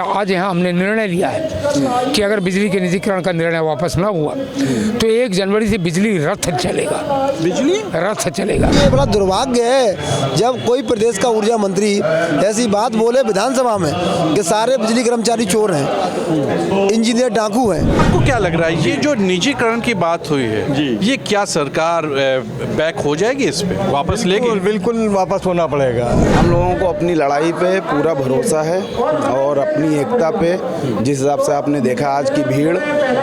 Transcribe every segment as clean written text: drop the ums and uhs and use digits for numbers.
आज यहाँ हमने निर्णय लिया है कि अगर बिजली के निजीकरण का निर्णय वापस न हुआ तो 1 जनवरी से बिजली रथ चलेगा। बिजली रथ चलेगा। ये बड़ा दुर्भाग्य है जब कोई प्रदेश का ऊर्जा मंत्री ऐसी बात बोले विधानसभा में कि सारे बिजली कर्मचारी चोर हैं, इंजीनियर डाकू हैं। आपको क्या लग रहा है ये जो निजीकरण की बात हुई है ये क्या सरकार बैक हो जाएगी, इस पे वापस लेगी? बिल्कुल वापस होना पड़ेगा। हम लोगों को अपनी लड़ाई पे पूरा भरोसा है और अपनी एकता पे। जिस हिसाब से आपने देखा आज की भीड़,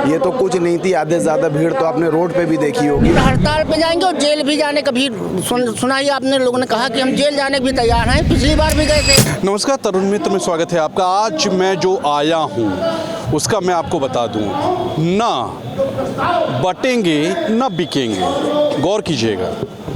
ये तो कुछ नहीं थी, आधे से ज़्यादा भीड़ तो आपने रोड पे भी देखी होगी। हड़ताल पे जाएंगे और जेल भी जाने का भी सुना ही आपने, लोगों ने कहा कि हम जेल जाने भी तैयार हैं, पिछली बार भी गए थे। नमस्कार तरुण मित्र में स्वागत है आपका। आज मैं जो आया हूँ उसका मैं आपको बता दूँ, ना बटेंगे ना बिकेंगे। गौर कीजिएगा,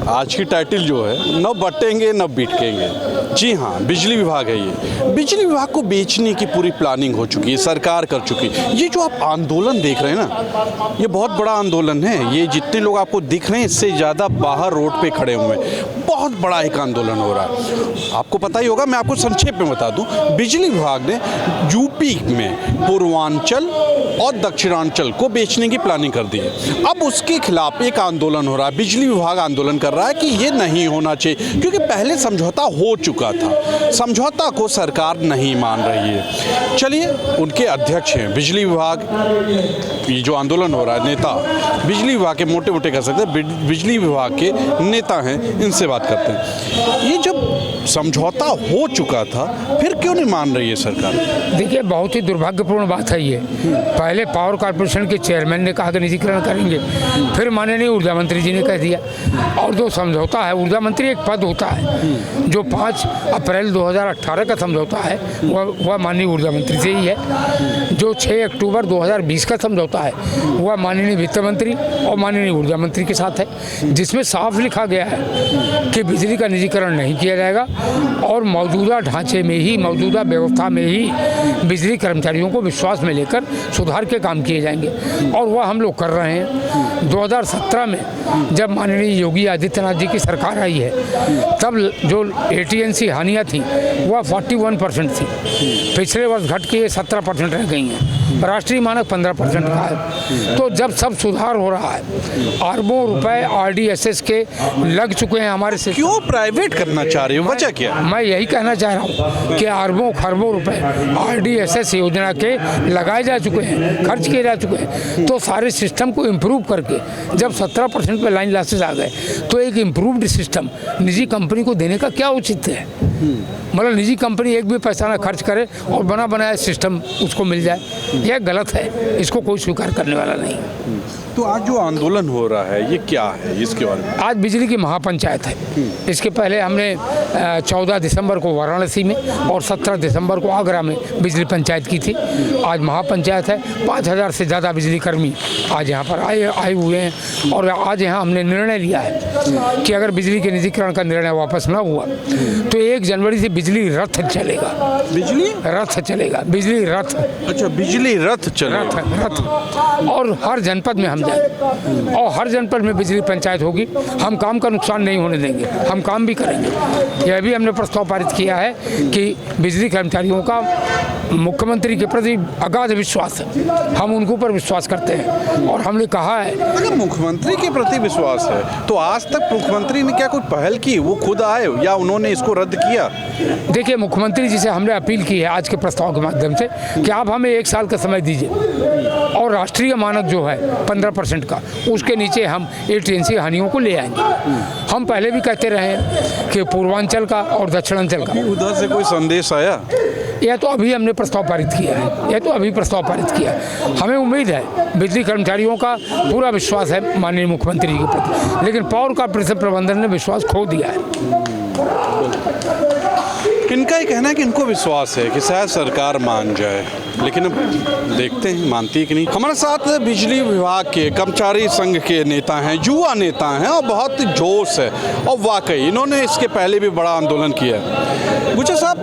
आज की टाइटल जो है न बटेंगे न बिकेंगे। जी हाँ, बिजली विभाग है ये। बिजली विभाग को बेचने की पूरी प्लानिंग हो चुकी है, सरकार कर चुकी है। ये जो आप आंदोलन देख रहे हैं ना, ये बहुत बड़ा आंदोलन है। ये जितने लोग आपको दिख रहे हैं इससे ज़्यादा बाहर रोड पे खड़े हुए हैं। बहुत बड़ा एक आंदोलन हो रहा है। आपको पता ही होगा, मैं आपको संक्षेप में बता दूं। बिजली विभाग ने यूपी में पूर्वांचल और दक्षिणांचल को बेचने की प्लानिंग कर दी है। अब उसके खिलाफ एक आंदोलन हो रहा है। बिजली विभाग आंदोलन कर रहा है कि ये नहीं होना चाहिए, क्योंकि पहले समझौता हो चुका था। समझौता को सरकार नहीं मान रही है। चलिए, उनके अध्यक्ष हैं बिजली विभाग, ये जो आंदोलन हो रहा है, नेता बिजली विभाग के मोटे मोटे कह सकते हैं, बिजली विभाग के नेता हैं, इनसे बात करते हैं। ये जब समझौता हो चुका था फिर क्यों नहीं मान रही है सरकार? देखिए, बहुत ही दुर्भाग्यपूर्ण बात है ये। पहले पावर कॉर्पोरेशन के चेयरमैन ने कहा कि निजीकरण करेंगे, फिर माननीय ऊर्जा मंत्री जी ने कह दिया। और जो समझौता है, ऊर्जा मंत्री एक पद होता है, जो 5 अप्रैल 2018 का समझौता है वह माननीय ऊर्जा मंत्री से ही है। जो 6 अक्टूबर 2020 का समझौता है वह माननीय वित्त मंत्री और माननीय ऊर्जा मंत्री के साथ है, जिसमें साफ लिखा गया है कि बिजली का निजीकरण नहीं किया जाएगा और मौजूदा ढांचे में ही, मौजूदा व्यवस्था में ही बिजली कर्मचारियों को विश्वास में लेकर सुधार के काम किए जाएंगे। और वह हम लोग कर रहे हैं। 2017 में जब माननीय योगी आदित्यनाथ जी की सरकार आई है, तब जो AT&C हानियाँ थी वह 41% थी। पिछले वर्ष घट के 17% रह गई हैं। राष्ट्रीय मानक 15% का है। तो जब सब सुधार हो रहा है, अरबों रुपए RDSS के लग चुके हैं हमारे से। क्यों प्राइवेट करना चाह रहे हो, वजह क्या? मैं यही कहना चाह रहा हूँ कि अरबों खरबों रुपए RDSS योजना के लगाए जा चुके हैं, खर्च किए जा चुके हैं। तो सारे सिस्टम को इम्प्रूव करके जब 17% पे लाइन लॉसेस आ गए, तो एक इम्प्रूव्ड सिस्टम निजी कंपनी को देने का क्या उचित है? मतलब निजी कंपनी एक भी पैसा ना खर्च करे और बना बनाया सिस्टम उसको मिल जाए, यह गलत है। इसको कोई स्वीकार करने वाला नहीं। तो आज जो आंदोलन हो रहा है ये क्या है, इसके बारे में? आज बिजली की महापंचायत है। इसके पहले हमने 14 दिसंबर को वाराणसी में और 17 दिसंबर को आगरा में बिजली पंचायत की थी। आज महापंचायत है। 5000 से ज़्यादा बिजली कर्मी आज यहाँ पर आए हुए हैं। और आज यहाँ हमने निर्णय लिया है कि अगर बिजली के निजीकरण का निर्णय वापस न हुआ तो 1 जनवरी से बिजली रथ चलेगा। बिजली रथ चलेगा। बिजली रथ। अच्छा, बिजली रथ चलेगा। रथ। और हर जनपद में हम जाएंगे और हर जनपद में बिजली पंचायत होगी। हम काम का नुकसान नहीं होने देंगे, हम काम भी करेंगे। यह भी हमने प्रस्ताव पारित किया है कि बिजली कर्मचारियों का मुख्यमंत्री के प्रति अगाध विश्वास है, हम उनके ऊपर विश्वास करते हैं। और हमने कहा है, अगर मुख्यमंत्री के प्रति विश्वास है तो आज तक मुख्यमंत्री ने क्या कोई पहल की? वो खुद आए या उन्होंने इसको रद्द किया? देखिए, मुख्यमंत्री जी से हमने अपील की है आज के प्रस्ताव के माध्यम से कि आप हमें 1 साल का समय दीजिए और राष्ट्रीय मानक जो है 15% का, उसके नीचे हम AT&C हानियों को ले आएंगे। हम पहले भी कहते रहे हैं कि पूर्वांचल का और दक्षिणांचल का। उधर से कोई संदेश आया? यह तो अभी हमने प्रस्ताव पारित किया है। यह तो अभी प्रस्ताव पारित किया है। हमें उम्मीद है, बिजली कर्मचारियों का पूरा विश्वास है माननीय मुख्यमंत्री के प्रति, लेकिन पावर कॉर्पोरेशन प्रबंधन ने विश्वास खो दिया है। इनका ही कहना है कि इनको विश्वास है कि शायद सरकार मान जाए, लेकिन अब देखते हैं मानती है कि नहीं। हमारे साथ बिजली विभाग के कर्मचारी संघ के नेता हैं, युवा नेता हैं और बहुत जोश है। और वाकई इन्होंने इसके पहले भी बड़ा आंदोलन किया है। गुज्जर साहब,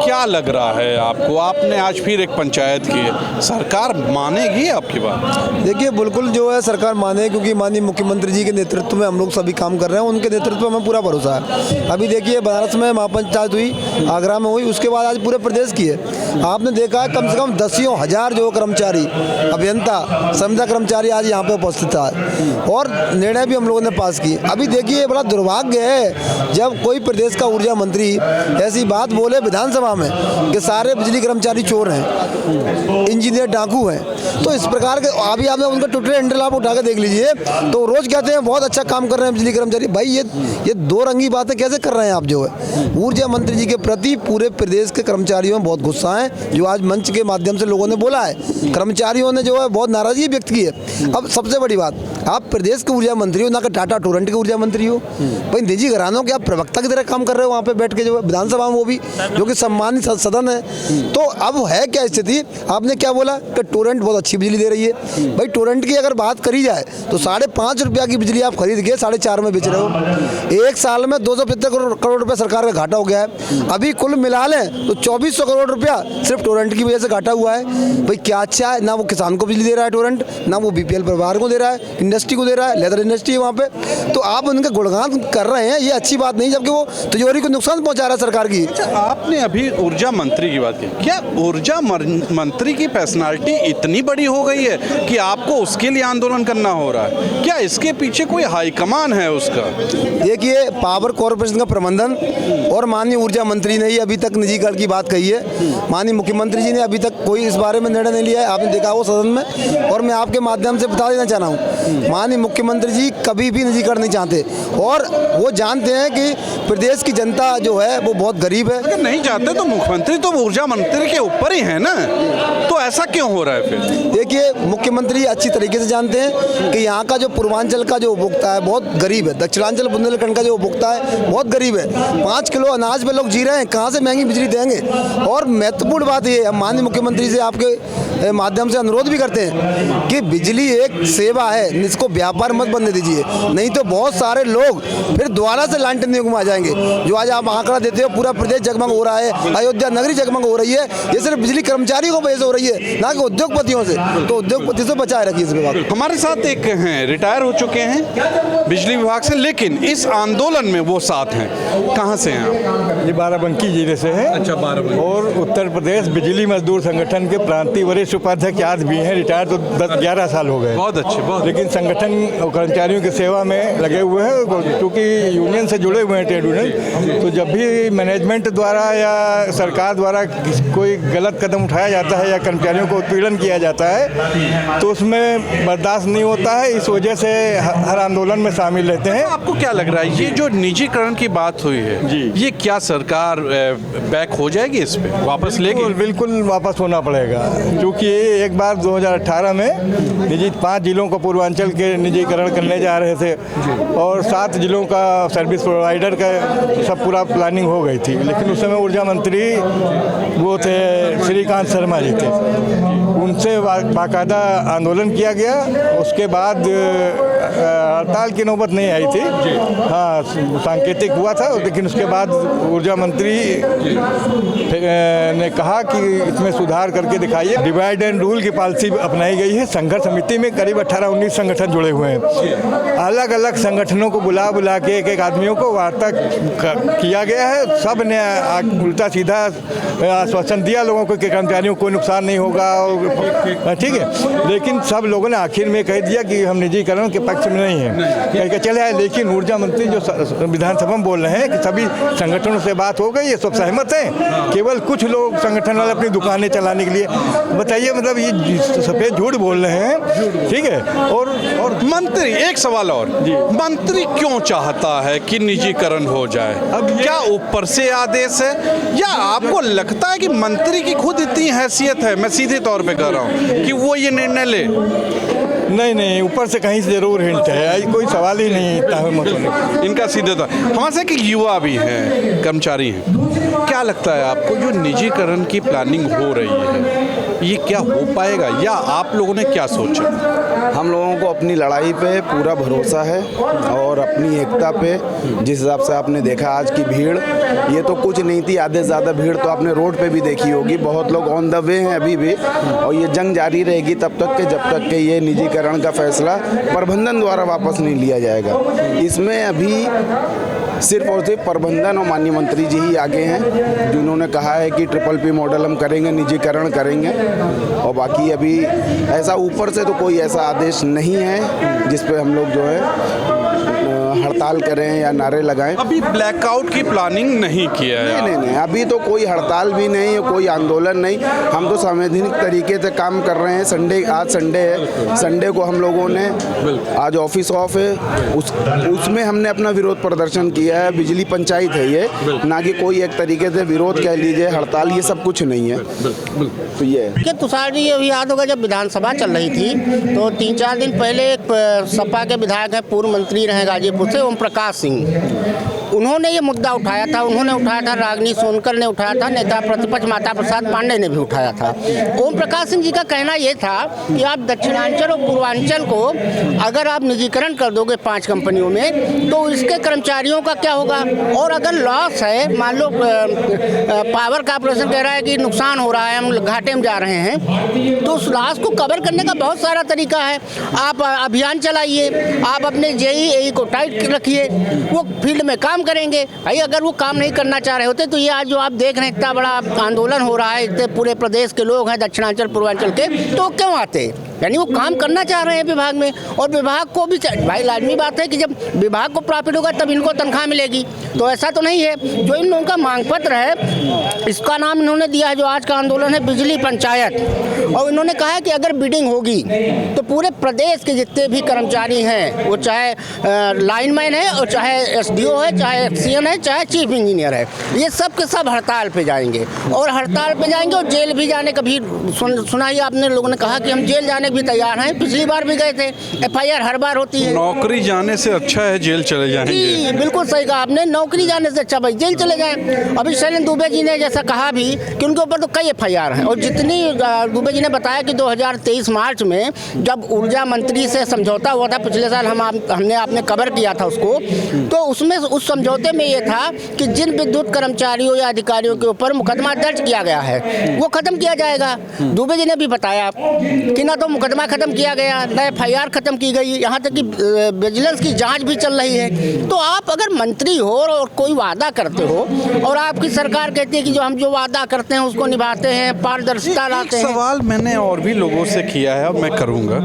क्या लग रहा है आपको? आपने आज फिर एक पंचायत की है, सरकार मानेगी आपकी बात? देखिए बिल्कुल जो है सरकार माने, क्योंकि माननीय मुख्यमंत्री जी के नेतृत्व में हम लोग सभी काम कर रहे हैं, उनके नेतृत्व में हमें पूरा भरोसा है। अभी देखिए बनारस में महापंचायत हुई, आगरा में हुई, उसके बाद आज पूरे प्रदेश की है। आपने देखा है कम से कम 10 हज़ार जो कर्मचारी, अभियंता, संविदा कर्मचारी आज यहाँ पे उपस्थित है और निर्णय भी हम लोगों ने पास किए। अभी देखिए बड़ा दुर्भाग्य है जब कोई प्रदेश का ऊर्जा मंत्री ऐसी बात बोले विधानसभा में कि सारे बिजली कर्मचारी चोर हैं, इंजीनियर डाकू हैं। तो इस प्रकार के अभी आपने उनका ट्विटर हैंडल आप उठा के देख लीजिए, तो रोज कहते हैं बहुत अच्छा काम कर रहे हैं बिजली कर्मचारी। भाई ये दो रंगी बातें कैसे कर रहे हैं आप? जो है ऊर्जा मंत्री जी के प्रति पूरे प्रदेश के कर्मचारियों में बहुत गुस्सा है, जो आज मंच के माध्यम से लोगों ने बोला है। कर्मचारियों ने जो है बहुत नाराजगी व्यक्त की है। अब सबसे बड़ी बात, आप प्रदेश के ऊर्जा मंत्री हो, ना कि टाटा टोरेंट के ऊर्जा मंत्री हो। भाई निजी घरानों के आप प्रवक्ता की तरह काम कर रहे हो वहाँ पे बैठ के, जो विधानसभा में, वो भी जो कि सम्मानित सदन है। तो अब है क्या स्थिति? आपने क्या बोला कि टोरेंट बहुत अच्छी बिजली दे रही है। भाई टोरेंट की अगर बात करी जाए तो 5.5 रुपया की बिजली आप खरीद के 4.5 में बेच रहे हो। एक साल में 275 करोड़ रुपया सरकार का घाटा हो गया है। अभी कुल मिला लें तो 2400 करोड़ रुपया सिर्फ टोरेंट की वजह से घाटा हुआ है। भाई क्या अच्छा है? ना वो किसान को बिजली दे रहा है टोरेंट, ना वो बीपीएल परिवार को दे रहा है, इंडस्ट्री को दे रहा है, लेदर इंडस्ट्री है वहाँ पे। तो आप उनके गुणगान कर रहे हैं, ये अच्छी बात नहीं, जबकि वो तिजोरी को नुकसान पहुँचा रहा है सरकार की। अच्छा, आपने अभी ऊर्जा मंत्री की बात की, क्या ऊर्जा मंत्री की पर्सनालिटी इतनी बड़ी हो गई है कि आपको उसके लिए आंदोलन करना हो रहा है? क्या इसके पीछे कोई हाईकमान है उसका? देखिए पावर कॉर्पोरेशन का प्रबंधन और माननीय ऊर्जा मंत्री ने ही अभी तक निजीकरण की बात कही है। माननीय मुख्यमंत्री जी ने अभी तक कोई इस बारे में निर्णय नहीं लिया है, आपने देखा वो सदन में। और मैं आपके माध्यम से बता देना चाह रहा हूँ, माननीय मुख्यमंत्री जी कभी भी निजीकरण नहीं चाहते और वो जानते हैं कि प्रदेश की जनता जो है वो बहुत गरीब है। अगर नहीं चाहते तो मुख्यमंत्री तो ऊर्जा मंत्री के ऊपर ही है ना, तो ऐसा क्यों हो रहा है फिर? देखिए मुख्यमंत्री अच्छी तरीके से जानते हैं कि यहाँ का जो पूर्वांचल का जो उपभोक्ता है बहुत गरीब है, दक्षिणांचल बुंदेलखंड का जो उपभोक्ता है बहुत गरीब है। 5 किलो अनाज पे लोग जी रहे हैं, कहाँ से महंगी बिजली देंगे? और महत्वपूर्ण बात ये, हम माननीय मुख्यमंत्री से आपके माध्यम से अनुरोध भी करते हैं कि बिजली एक सेवा है, इसको व्यापार मत बनने दीजिए, नहीं तो बहुत सारे लोग फिर दोबारा से लांटेन युग में आ जाएंगे। जो आज आप आंकड़ा देते हो पूरा प्रदेश जगमग हो रहा है, अयोध्या नगरी जगमग हो रही है, ये सिर्फ बिजली कर्मचारियों को वजह से हो रही है, ना कि उद्योगपतियों से। तो उद्योगपति से बचाए रखिए इस बात। हमारे साथ एक हैं, रिटायर हो चुके हैं बिजली विभाग से, लेकिन इस आंदोलन में वो साथ हैं। कहाँ से हैं आप? ये बाराबंकी जिले से है। अच्छा, बाराबंकी। और उत्तर प्रदेश बिजली मजदूर संगठन के प्रांतीय वरिष्ठ उपाध्यक्ष आज भी हैं। रिटायर तो 10-11 साल हो गए। बहुत अच्छे, बहुत। लेकिन संगठन और कर्मचारियों की सेवा में लगे हुए हैं, क्योंकि यूनियन से जुड़े हुए हैं, ट्रेड यूनियन। तो जब भी मैनेजमेंट द्वारा या सरकार द्वारा कोई गलत कदम उठाया जाता है या कर्मचारियों को उत्पीड़न किया जाता है तो उसमें बर्दाश्त नहीं होता है। इस वजह से हर आंदोलन में शामिल रहते हैं। आपको क्या लग रहा है, ये जो निजीकरण की बात हुई है जी, ये क्या सरकार बैक हो जाएगी, इस पे वापस लेगी? बिल्कुल वापस होना पड़ेगा, क्योंकि एक बार 2018 में निजी 5 जिलों को पूर्वांचल के निजीकरण करने जा रहे थे और 7 जिलों का सर्विस प्रोवाइडर का सब पूरा प्लानिंग हो गई थी। लेकिन उस समय ऊर्जा मंत्री वो थे श्रीकांत शर्मा जी थे, उनसे बाकायदा आंदोलन किया गया। उसके बाद हड़ताल की नौबत नहीं आई थी, हाँ सांकेतिक हुआ था। लेकिन उसके बाद ऊर्जा मंत्री ने कहा कि इसमें सुधार करके दिखाइए। डिवाइड एंड रूल की पॉलिसी अपनाई गई है। संघर्ष समिति में करीब 18-19 संगठन जुड़े हुए हैं। अलग अलग संगठनों को बुला के एक आदमियों को वार्ता किया गया है। सब ने उल्टा सीधा आश्वासन दिया लोगों को कि कर्मचारियों को कोई नुकसान नहीं होगा, ठीक है। लेकिन सब लोगों ने आखिर में कह दिया कि हम निजीकरण के पक्ष में नहीं है, कह के चले आए। लेकिन ऊर्जा मंत्री जो विधानसभा में बोल रहे हैं कि सभी संगठनों से बात हो गई है, सब सहमत हैं, केवल कुछ लोग संगठन वाले अपनी दुकानें चलाने के लिए। बताइए, मतलब ये सफेद झूठ बोल रहे हैं, ठीक है। और मंत्री, एक सवाल और, मंत्री क्यों चाहता है कि निजीकरण हो जाए? अब क्या ऊपर से आदेश है या आपको लगता है कि मंत्री की खुद इतनी हैसियत है, मैं सीधे तौर पे कह रहा हूँ, कि वो ये निर्णय ले? नहीं, ऊपर से कहीं से जरूर हिंट है, कोई सवाल ही नहीं इतना। इनका सीधे तौर। हमारे साथ एक युवा भी हैं, कर्मचारी हैं, क्या लगता है आपको जो निजीकरण की प्लानिंग हो रही है ये क्या हो पाएगा या आप लोगों ने क्या सोचा? हम लोगों को अपनी लड़ाई पे पूरा भरोसा है और अपनी एकता पे। जिस हिसाब से आपने देखा आज की भीड़, ये तो कुछ नहीं थी, आधे से ज़्यादा भीड़ तो आपने रोड पे भी देखी होगी। बहुत लोग ऑन द वे हैं अभी भी, और ये जंग जारी रहेगी तब तक के जब तक के ये निजीकरण का फैसला प्रबंधन द्वारा वापस नहीं लिया जाएगा। इसमें अभी सिर्फ और सिर्फ प्रबंधन और माननीय मंत्री जी ही आगे हैं, जिन्होंने कहा है कि ट्रिपल P मॉडल हम करेंगे, निजीकरण करेंगे। और बाकी अभी ऐसा ऊपर से तो कोई ऐसा आदेश नहीं है जिस पे हम लोग जो है हड़ताल करें या नारे लगाएं। अभी ब्लैकआउट की प्लानिंग नहीं किया है? नहीं, अभी तो कोई हड़ताल भी नहीं, कोई आंदोलन नहीं। हम तो संवैधानिक तरीके से काम कर रहे हैं। आज संडे है, संडे को हम लोगों ने, आज ऑफिस ऑफ है, उसमें हमने अपना विरोध प्रदर्शन किया है। बिजली पंचायत है ये, ना कि कोई एक तरीके से विरोध कह लीजिए, हड़ताल, ये सब कुछ नहीं है। तो ये कि तुषार जी अभी याद होगा जब विधानसभा चल रही थी तो 3-4 दिन पहले एक सपा के विधायक हैं, पूर्व मंत्री रहे गाजीपुर से, ओम प्रकाश सिंह, उन्होंने ये मुद्दा उठाया था। उन्होंने उठाया था, रागिनी सोनकर ने उठाया था, नेता प्रतिपक्ष माता प्रसाद पांडे ने भी उठाया था। ओम प्रकाश सिंह जी का कहना ये था कि आप दक्षिणांचल और पूर्वांचल को अगर आप निजीकरण कर दोगे 5 कंपनियों में तो इसके कर्मचारियों का क्या होगा, और अगर लॉस है, मान लो पावर कॉर्पोरेशन कह रहा है कि नुकसान हो रहा है, हम घाटे में जा रहे हैं, तो उस लॉस को कवर करने का बहुत सारा तरीका है। आप अभियान चलाइए, आप अपने JEE को टाइट रखिए, वो फील्ड में काम करेंगे। भाई अगर वो काम नहीं करना चाह रहे होते तो ये आज जो आप देख रहे हैं इतना बड़ा आंदोलन हो रहा है, इतने पूरे प्रदेश के लोग हैं दक्षिणांचल पूर्वांचल के, तो क्यों आते? यानी वो काम करना चाह रहे हैं विभाग में, और विभाग को भी भाई लाजमी बात है कि जब विभाग को प्रॉफिट होगा तब इनको तनख्वाह मिलेगी। तो ऐसा तो नहीं है। जो इन लोगों का मांग पत्र है, इसका नाम इन्होंने दिया है, जो आज का आंदोलन है, बिजली पंचायत। और इन्होंने कहा है कि अगर बिडिंग होगी तो पूरे प्रदेश के जितने भी कर्मचारी हैं, वो चाहे लाइनमैन है और चाहे SDO है, चाहे XCN है, चाहे चीफ इंजीनियर है, ये सब के सब हड़ताल पे जाएंगे। और हड़ताल पे जाएंगे और जेल भी जाने का भी सुना ही आपने, लोगों ने कहा कि हम जेल जाने भी तैयार हैं। पिछली बार भी गए थे, FIR हर बार होती है। नौकरी जाने से अच्छा है जेल चले जाएंगे। बिल्कुल सही कहा आपने, नौकरी जाने से अच्छा भाई जेल चले जाएं। अभी शैलेंद्र दुबे जी ने जैसा कहा भी कि उनके ऊपर तो कई FIR हैं, और जितनी दुबे जी ने बताया कि 2023 मार्च में जब ऊर्जा मंत्री से समझौता हुआ था, पिछले साल हमने आपने कवर किया था उसको, तो उसमें उस समझौते में ये था कि जिन विद्युत कर्मचारियों या अधिकारियों के ऊपर मुकदमा दर्ज किया गया है वो खत्म किया जाएगा। दुबे जी ने भी बताया कि ना तो मुकदमा खत्म किया गया, न FIR खत्म की गई, यहाँ तक कि विजिलेंस की जांच भी चल रही है। तो आप अगर मंत्री हो और कोई वादा करते हो और आपकी सरकार कहती है कि जो हम जो वादा करते हैं उसको निभाते हैं, पारदर्शिता लाते हैं। सवाल मैंने और भी लोगों से किया है और मैं करूँगा।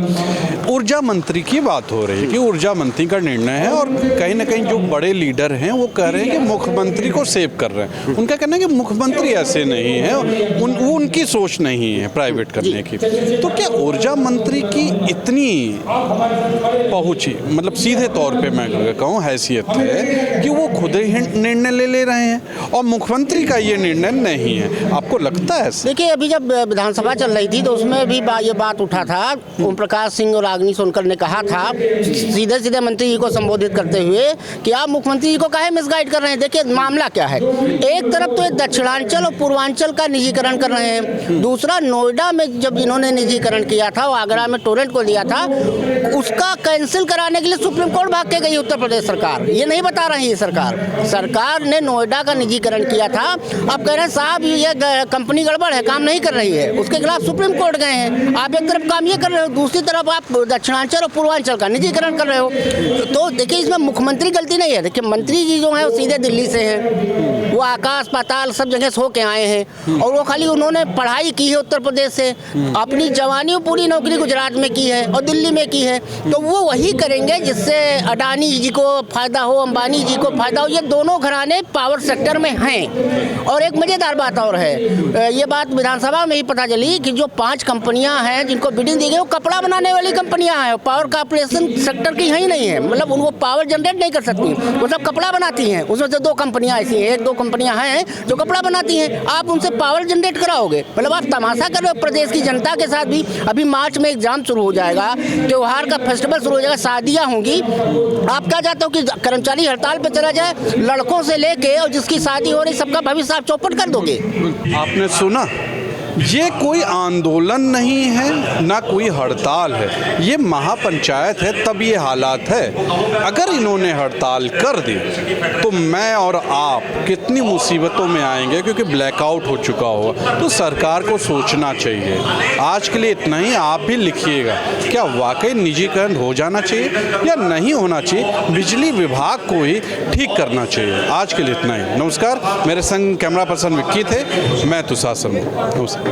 ऊर्जा मंत्री की बात हो रही है कि ऊर्जा मंत्री का निर्णय है, और कहीं ना कहीं जो बड़े लीडर हैं वो कह रहे हैं कि मुख्यमंत्री को सेव कर रहे हैं। उनका कहना है कि मुख्यमंत्री ऐसे नहीं है, वो उनकी सोच नहीं है प्राइवेट करने की। तो क्या ऊर्जा मंत्री की इतनी पहुंची, मतलब सीधे तौर पे मैं कहूँ हैसियत है कि वो खुद ही निर्णय ले रहे हैं और मुख्यमंत्री का ये निर्णय नहीं है? आपको लगता है? देखिए अभी जब विधानसभा चल रही थी तो उसमें भी ये बात उठा था, ओम प्रकाश सिंह और रागिनी सोनकर ने कहा था सीधे सीधे मंत्री जी को संबोधित करते हुए कि आप मुख्यमंत्री जी को काहे मिसगाइड कर रहे हैं। देखिए मामला क्या है, एक तरफ तो दक्षिणांचल और पूर्वांचल का निजीकरण कर रहे हैं, दूसरा नोएडा में जब इन्होंने निजीकरण किया था, आगरा में टोरेंट को दिया था, उसका कैंसिल कराने के लिए सुप्रीम कोर्ट भाग के गई उत्तर प्रदेश सरकार। ये नहीं बता रही है सरकार ने नोएडा का निजीकरण किया था, अब कह रहे हैं साहब ये कंपनी गड़बड़ है, काम नहीं कर रही है, उसके खिलाफ सुप्रीम कोर्ट गए हैं। आप एक तरफ काम ये कर रहे हो, दूसरी तरफ आप दक्षिणांचल और पूर्वांचल का निजीकरण कर रहे हो। तो देखिए इसमें मुख्यमंत्री गलती नहीं है। देखिए मंत्री जी जो है वो सीधे दिल्ली से हैं, वो आकाश पाताल सब जगह से होके आए हैं, और वो खाली उन्होंने पढ़ाई की है उत्तर प्रदेश से, अपनी जवानी पूरी नौकरी गुजरात में की है और दिल्ली में की है, तो वो वही करेंगे जिससे अडानी जी को फायदा हो, अंबानी जी को फायदा हो। ये दोनों घराने पावर सेक्टर में हैं। और एक मजेदार बात और है, ये बात विधानसभा में ही पता चली कि जो 5 कंपनियां हैं जिनको बिडिंग दी गई वो कपड़ा बनाने वाली कंपनियां हैं, पावर कॉर्पोरेशन सेक्टर की ही नहीं है, मतलब उनको पावर जनरेट नहीं कर सकती, वो सब कपड़ा बनाती हैं। उसमें से 2 कंपनियां ऐसी हैं, 1-2 कंपनियां हैं जो कपड़ा बनाती हैं, आप उनसे पावर जनरेट कराओगे, मतलब आप तमाशा कर रहे हो प्रदेश की जनता के साथ भी। अभी मार्च मार्च में एग्जाम शुरू हो जाएगा, त्योहार का फेस्टिवल शुरू हो जाएगा, शादियाँ होंगी। आप क्या चाहते हो कि कर्मचारी हड़ताल पे चला जाए? लड़कों से लेके और जिसकी शादी हो रही सबका भविष्य आप चौपट कर दोगे। आपने सुना, ये कोई आंदोलन नहीं है, ना कोई हड़ताल है, ये महापंचायत है, तब ये हालात है। अगर इन्होंने हड़ताल कर दी तो मैं और आप कितनी मुसीबतों में आएंगे, क्योंकि ब्लैकआउट हो चुका होगा। तो सरकार को सोचना चाहिए। आज के लिए इतना ही। आप भी लिखिएगा, क्या वाकई निजीकरण हो जाना चाहिए या नहीं होना चाहिए? बिजली विभाग को ही ठीक करना चाहिए। आज के लिए इतना ही। नमस्कार, मेरे संग कैमरा पर्सन विक्की थे, मैं तुषार शर्मा। नमस्कार।